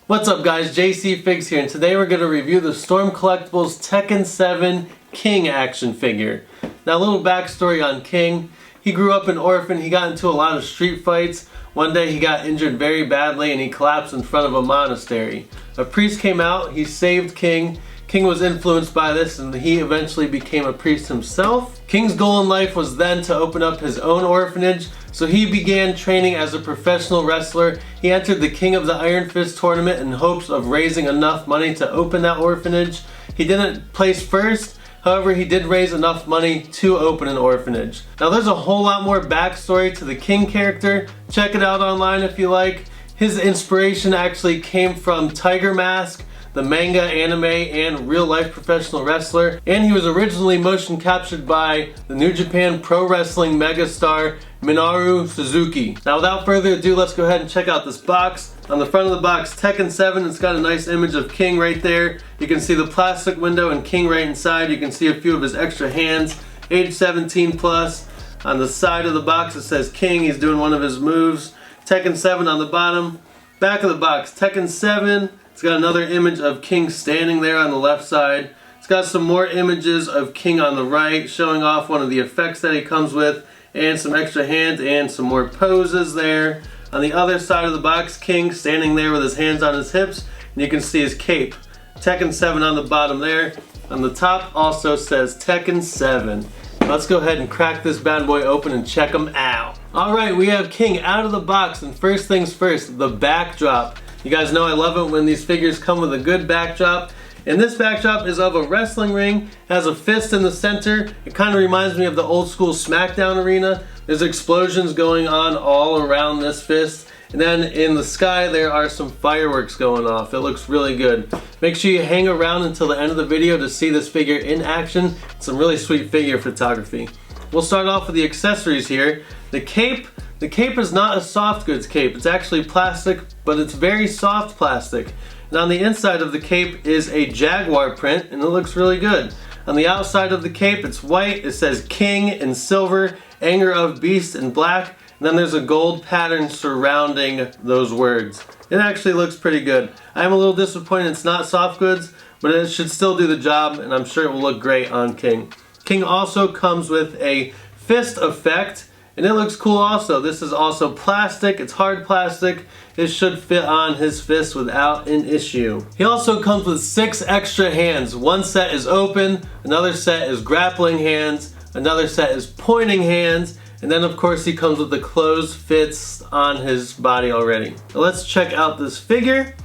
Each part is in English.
What's up guys, Jcfigz here, and today we're going to review the Storm Collectibles Tekken 7 King action figure. Now a little backstory on King. He grew up an orphan, he got into a lot of street fights. One day he got injured very badly and he collapsed in front of a monastery. A priest came out, he saved King. King was influenced by this and he eventually became a priest himself. King's goal in life was then to open up his own orphanage, so he began training as a professional wrestler. He entered the King of the Iron Fist tournament in hopes of raising enough money to open that orphanage. He didn't place first, however he did raise enough money to open an orphanage. Now there's a whole lot more backstory to the King character. Check it out online if you like. His inspiration actually came from Tiger Mask, the manga, anime, and real-life professional wrestler, and he was originally motion captured by the New Japan Pro Wrestling megastar Minoru Suzuki. Now without further ado, let's go ahead and check out this box. On the front of the box, Tekken 7, it's got a nice image of King right there. You can see the plastic window and King right inside. You can see a few of his extra hands, age 17 plus. On the side of the box it says King, he's doing one of his moves. Tekken 7 on the bottom. Back of the box, Tekken 7. It's got another image of King standing there on the left side. It's got some more images of King on the right, showing off one of the effects that he comes with, and some extra hands and some more poses there. On the other side of the box, King standing there with his hands on his hips, and you can see his cape. Tekken 7 on the bottom there. On the top also says Tekken 7. Let's go ahead and crack this bad boy open and check him out. Alright, we have King out of the box, and first things first, the backdrop. You guys know I love it when these figures come with a good backdrop. And this backdrop is of a wrestling ring, it has a fist in the center. It kind of reminds me of the old school SmackDown arena. There's explosions going on all around this fist. And then in the sky there are some fireworks going off. It looks really good. Make sure you hang around until the end of the video to see this figure in action. It's some really sweet figure photography. We'll start off with the accessories here. The cape is not a soft goods cape. It's actually plastic, but it's very soft plastic. And on the inside of the cape is a jaguar print, and it looks really good. On the outside of the cape, it's white. It says King in silver, Anger of Beast in black, and then there's a gold pattern surrounding those words. It actually looks pretty good. I'm a little disappointed it's not soft goods, but it should still do the job, and I'm sure it will look great on King. King also comes with a fist effect, and it looks cool also. This is also plastic, it's hard plastic. It should fit on his fist without an issue. He also comes with 6 extra hands. One set is open, another set is grappling hands, another set is pointing hands, and then of course he comes with the closed fits on his body already. So let's check out this figure.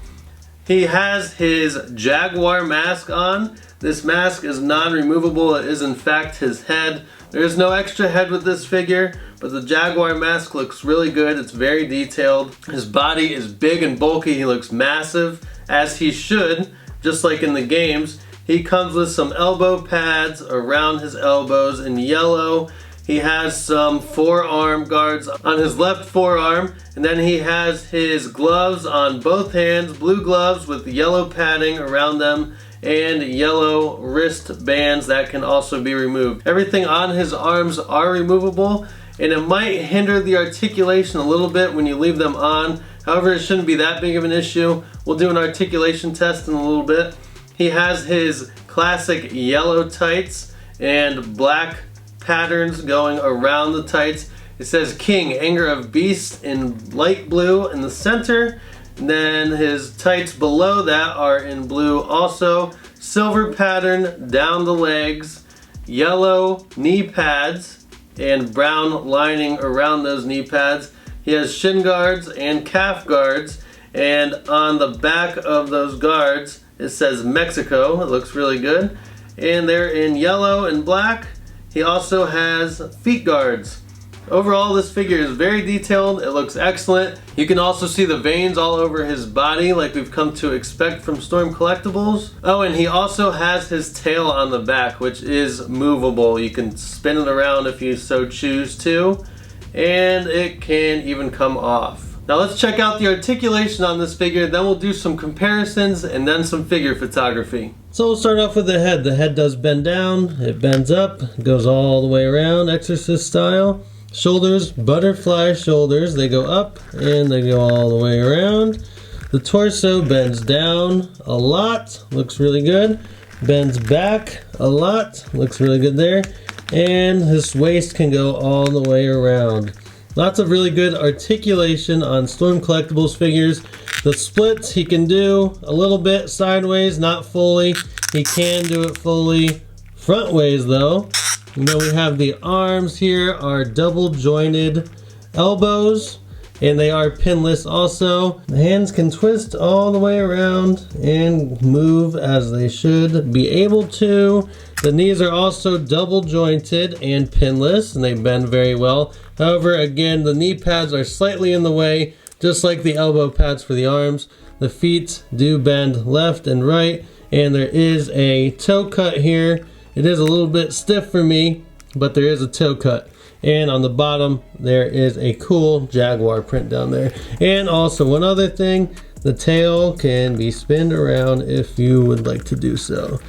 He has his jaguar mask on. This mask is non-removable. It is in fact his head. There is no extra head with this figure, but the jaguar mask looks really good. It's very detailed. His body is big and bulky. He looks massive, as he should, just like in the games. He comes with some elbow pads around his elbows in yellow. He has some forearm guards on his left forearm, and then he has his gloves on both hands, blue gloves with yellow padding around them, and yellow wrist bands that can also be removed. Everything on his arms are removable, and it might hinder the articulation a little bit when you leave them on. However, it shouldn't be that big of an issue. We'll do an articulation test in a little bit. He has his classic yellow tights and black patterns going around the tights. It says King, Anger of Beast in light blue in the center. And then his tights below that are in blue also. Silver pattern down the legs, yellow knee pads, and brown lining around those knee pads. He has shin guards and calf guards, and on the back of those guards it says Mexico. It looks really good. And they're in yellow and black. He also has feet guards. Overall, this figure is very detailed. It looks excellent. You can also see the veins all over his body like we've come to expect from Storm Collectibles. Oh, and he also has his tail on the back, which is movable. You can spin it around if you so choose to, and it can even come off. Now let's check out the articulation on this figure, then we'll do some comparisons and then some figure photography. So we'll start off with the head. The head does bend down, it bends up, goes all the way around, exorcist style. Shoulders, butterfly shoulders, they go up and they go all the way around. The torso bends down a lot, looks really good. Bends back a lot, looks really good there. And his waist can go all the way around. Lots of really good articulation on Storm Collectibles figures. The splits he can do a little bit sideways, not fully. He can do it fully front ways though. And then we have the arms here are double jointed elbows, and they are pinless also. The hands can twist all the way around and move as they should be able to. The knees are also double jointed and pinless, and they bend very well. However, again, the knee pads are slightly in the way, just like the elbow pads for the arms. The feet do bend left and right, and there is a toe cut here. It is a little bit stiff for me, but there is a toe cut. And on the bottom, there is a cool jaguar print down there. And also one other thing, the tail can be spinned around if you would like to do so.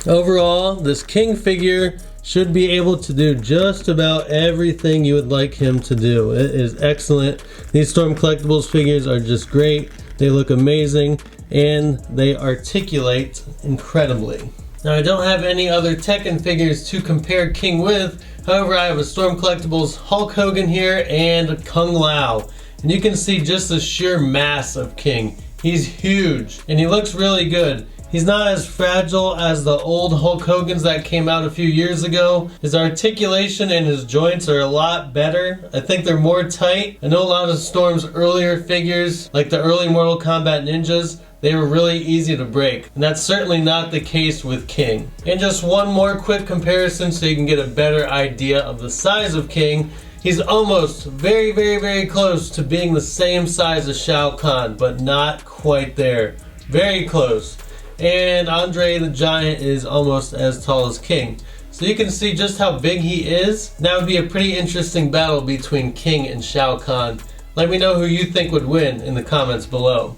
Overall, this King figure should be able to do just about everything you would like him to do. It is excellent. These Storm Collectibles figures are just great. They look amazing and they articulate incredibly. Now I don't have any other Tekken figures to compare King with. However, I have a Storm Collectibles Hulk Hogan here and a Kung Lao. And you can see just the sheer mass of King. He's huge and he looks really good. He's not as fragile as the old Hulk Hogan's that came out a few years ago. His articulation and his joints are a lot better. I think they're more tight. I know a lot of Storm's earlier figures, like the early Mortal Kombat Ninjas, they were really easy to break. And that's certainly not the case with King. And just one more quick comparison so you can get a better idea of the size of King. He's almost very, very, very close to being the same size as Shao Kahn, but not quite there. Very close. And Andre the Giant is almost as tall as King. So you can see just how big he is. That would be a pretty interesting battle between King and Shao Kahn. Let me know who you think would win in the comments below.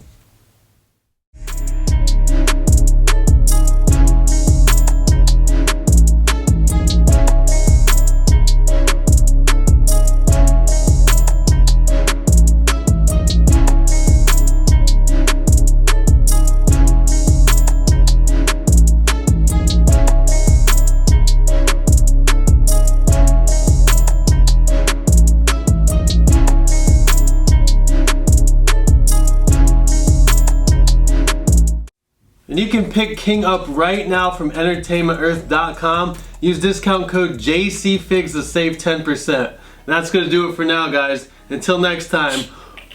And you can pick King up right now from entertainmentearth.com. Use discount code Jcfigz to save 10%. And that's going to do it for now, guys. Until next time,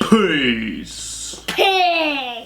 peace. Peace.